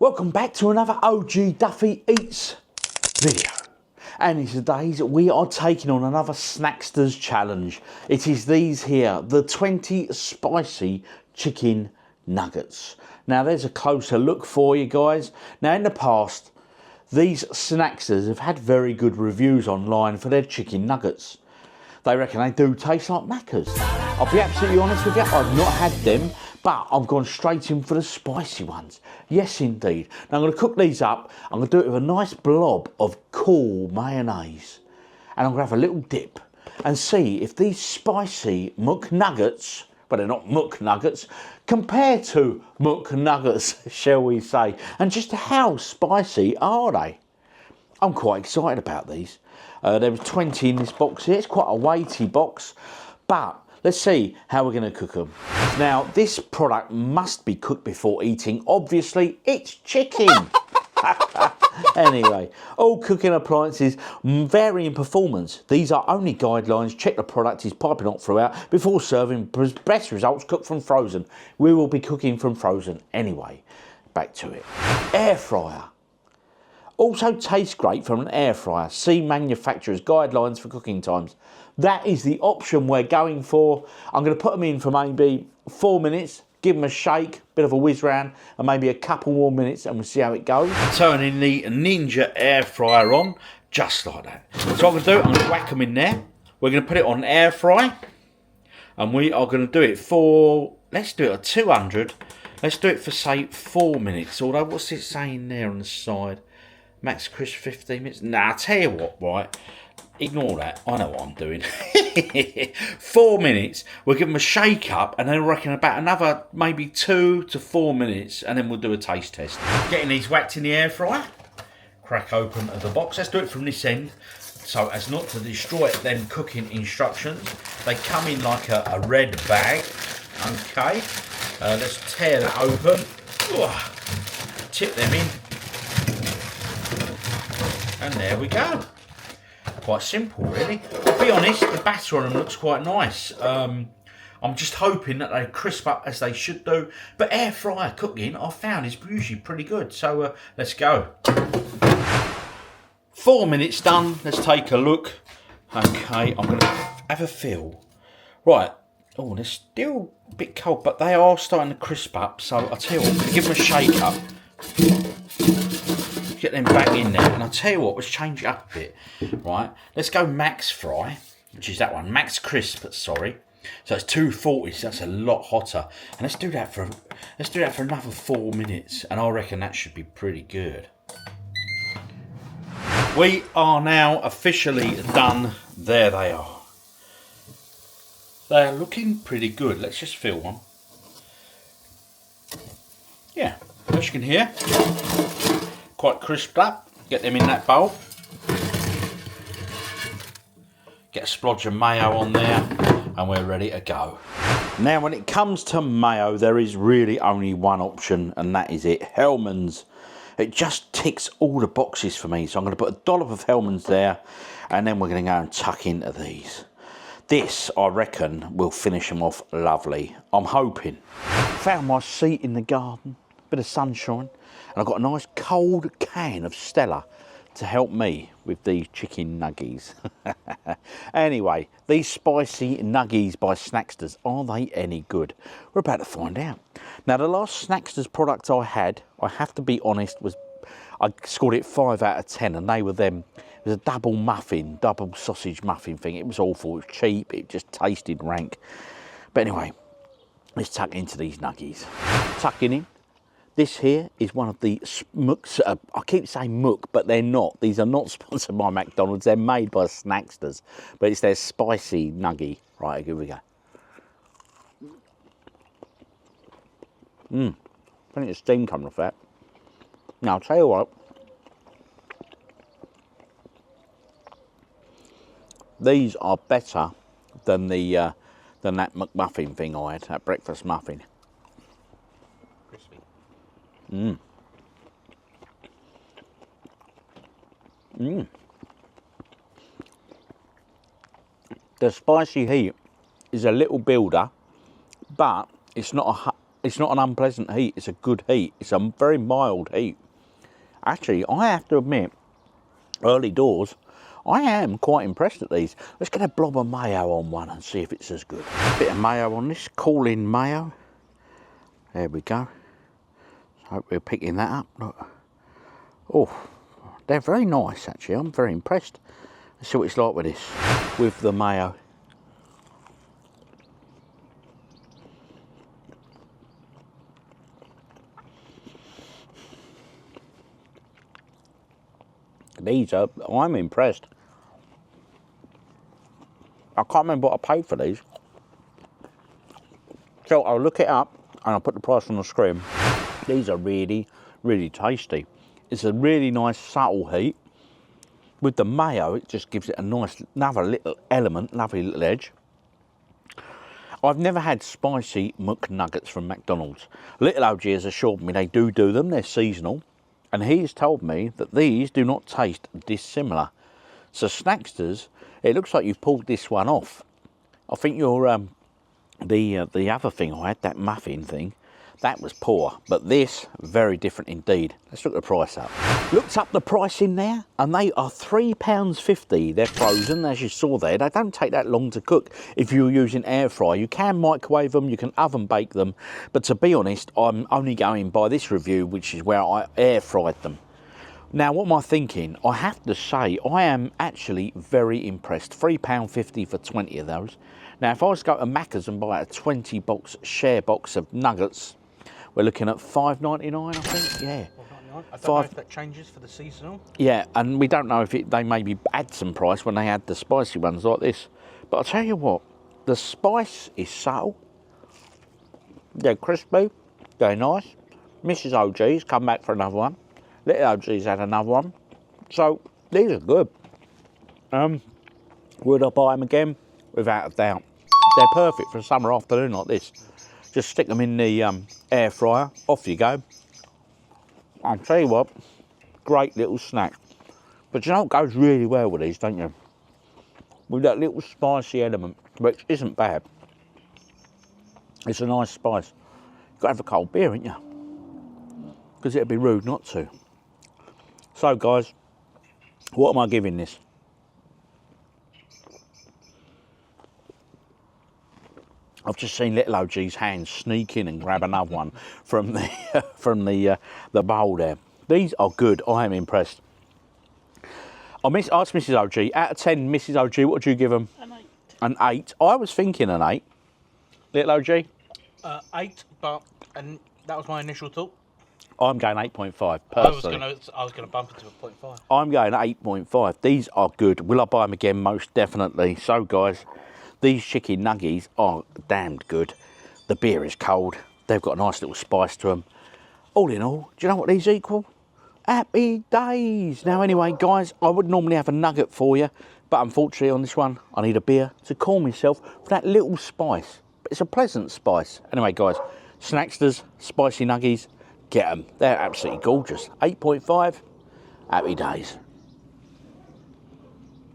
Welcome back to another OGDuffy Eats video. And in today's we are taking on another Snacksters challenge. It is these here, the 20 spicy chicken nuggets. Now there's a closer look for you guys. Now in the past, these Snacksters have had very good reviews online for their chicken nuggets. They reckon they do taste like Macca's. I'll be absolutely honest with you, I've not had them, but I've gone straight in for the spicy ones. Yes, indeed. Now I'm going to cook these up. I'm going to do it with a nice blob of cool mayonnaise. And I'm going to have a little dip and see if these spicy McNuggets, but they're not McNuggets, compare to McNuggets, shall we say. And just how spicy are they? I'm quite excited about these. There was 20 in this box here. It's quite a weighty box, but let's see how we're going to cook them. Now, this product must be cooked before eating. Obviously, it's chicken. Anyway, all cooking appliances vary in performance. These are only guidelines. Check the product is piping hot throughout before serving. Best results cooked from frozen. We will be cooking from frozen anyway. Back to it. Air fryer. Also tastes great from an air fryer. See manufacturer's guidelines for cooking times. That is the option we're going for. I'm going to put them in for maybe 4 minutes, give them a shake, bit of a whiz round, and maybe a couple more minutes, and we'll see how it goes. Turning the Ninja air fryer on, just like that. So what I'm going to do, I'm going to whack them in there. We're going to put it on air fry, and we are going to do it for, let's do it at 200. Let's do it for, say, 4 minutes. Although, what's it saying there on the side? Max crisp 15 minutes. Nah, I'll tell you what, right? Ignore that. I know what I'm doing. 4 minutes. We'll give them a shake up, and then I reckon about another maybe 2 to 4 minutes, and then we'll do a taste test. Getting these whacked in the air fryer. Crack open the box. Let's do it from this end, so as not to destroy them cooking instructions. They come in like a red bag. Okay. Let's tear that open. Tip them in. And there we go. Quite simple, really. I'll be honest, the batter on them looks quite nice. I'm just hoping that they crisp up as they should do. But air fryer cooking, I've found, is usually pretty good. So let's go. 4 minutes done. Let's take a look. Okay, I'm going to have a feel. Right. Oh, they're still a bit cold, but they are starting to crisp up. So I'll tell you what, I'm going to give them a shake up. Get them back in there, and I'll tell you what, let's change it up a bit. Right, let's go max fry, which is that one, max crisp, sorry. So it's 240, so that's a lot hotter. And let's do that for another 4 minutes, and I reckon that should be pretty good. We are now officially done. There they are. They are looking pretty good. Let's just feel one. Yeah, as you can hear, quite crisped up. Get them in that bowl. Get a splodge of mayo on there, and we're ready to go. Now, when it comes to mayo, there is really only one option, and that is it, Hellmann's. It just ticks all the boxes for me, so I'm going to put a dollop of Hellmann's there, and then we're going to go and tuck into these. This, I reckon, will finish them off lovely. I'm hoping. Found my seat in the garden, bit of sunshine. And I've got a nice cold can of Stella to help me with these chicken nuggies. Anyway, these spicy nuggies by Snacksters, are they any good? We're about to find out. Now, the last Snacksters product I had, I have to be honest, I scored it 5 out of 10, and they were them. It was a double sausage muffin thing. It was awful, it was cheap, it just tasted rank. But anyway, let's tuck into these nuggies. Tucking in. This here is one of the Mucks. I keep saying Muck, but they're not. These are not sponsored by McDonald's. They're made by Snacksters. But it's their spicy nuggie. Right, here we go. Plenty of steam coming off that. Now, I'll tell you what. These are better than that McMuffin thing I had, that breakfast muffin. The spicy heat is a little builder, but it's not It's not an unpleasant heat, it's a good heat. It's a very mild heat. Actually, I have to admit, early doors, I am quite impressed at these. Let's get a blob of mayo on one and see if it's as good. A bit of mayo on this, call-in mayo. There we go. Hope we're picking that up. Look. Oh, they're very nice actually. I'm very impressed. Let's see what it's like with this, with the mayo. These are, I'm impressed. I can't remember what I paid for these. So I'll look it up and I'll put the price on the screen. These are really, really tasty. It's a really nice subtle heat. With the mayo, it just gives it a nice, another little element, lovely little edge. I've never had spicy McNuggets from McDonald's. Little OG has assured me they do them, they're seasonal. And he's told me that these do not taste dissimilar. So Snacksters, it looks like you've pulled this one off. I think your the other thing I had, that muffin thing, that was poor. But this, very different indeed. Let's look the price up. Looked up the price in there, and they are £3.50. They're frozen, as you saw there. They don't take that long to cook if you're using air fryer. You can microwave them, you can oven bake them. But to be honest, I'm only going by this review, which is where I air fried them. Now, what am I thinking? I have to say, I am actually very impressed. £3.50 for 20 of those. Now, if I was to go to Macca's and buy a 20-box share box of nuggets, we're looking at $5.99, I think. Yeah. $5.99. I don't know if that changes for the seasonal. Yeah, and we don't know if they maybe add some price when they add the spicy ones like this. But I'll tell you what, the spice is subtle. They're crispy. They're nice. Mrs. OG's come back for another one. Little OG's had another one. So, these are good. Would I buy them again? Without a doubt. They're perfect for a summer afternoon like this. Just stick them in the air fryer, off you go. I'll tell you what, great little snack. But you know what goes really well with these, don't you? With that little spicy element, which isn't bad. It's a nice spice. You've got to have a cold beer, ain't you? Because it'd be rude not to. So guys, what am I giving this? I've just seen little OG's hands sneak in and grab another one from the bowl there. These are good. I am impressed. I asked Mrs. OG, out of 10, Mrs. OG, what would you give them? An 8. An 8. I was thinking an 8. Little OG? 8, and that was my initial thought. I'm going 8.5 personally. I was gonna bump it to a 0.5. I'm going 8.5. These are good. Will I buy them again? Most definitely. So guys, these chicken nuggets are damned good. The beer is cold. They've got a nice little spice to them. All in all, do you know what these equal? Happy days. Now anyway, guys, I would normally have a nugget for you, but unfortunately on this one, I need a beer to cool myself for that little spice. But it's a pleasant spice. Anyway, guys, Snacksters Spicy Nuggets, get them. They're absolutely gorgeous. 8.5, happy days.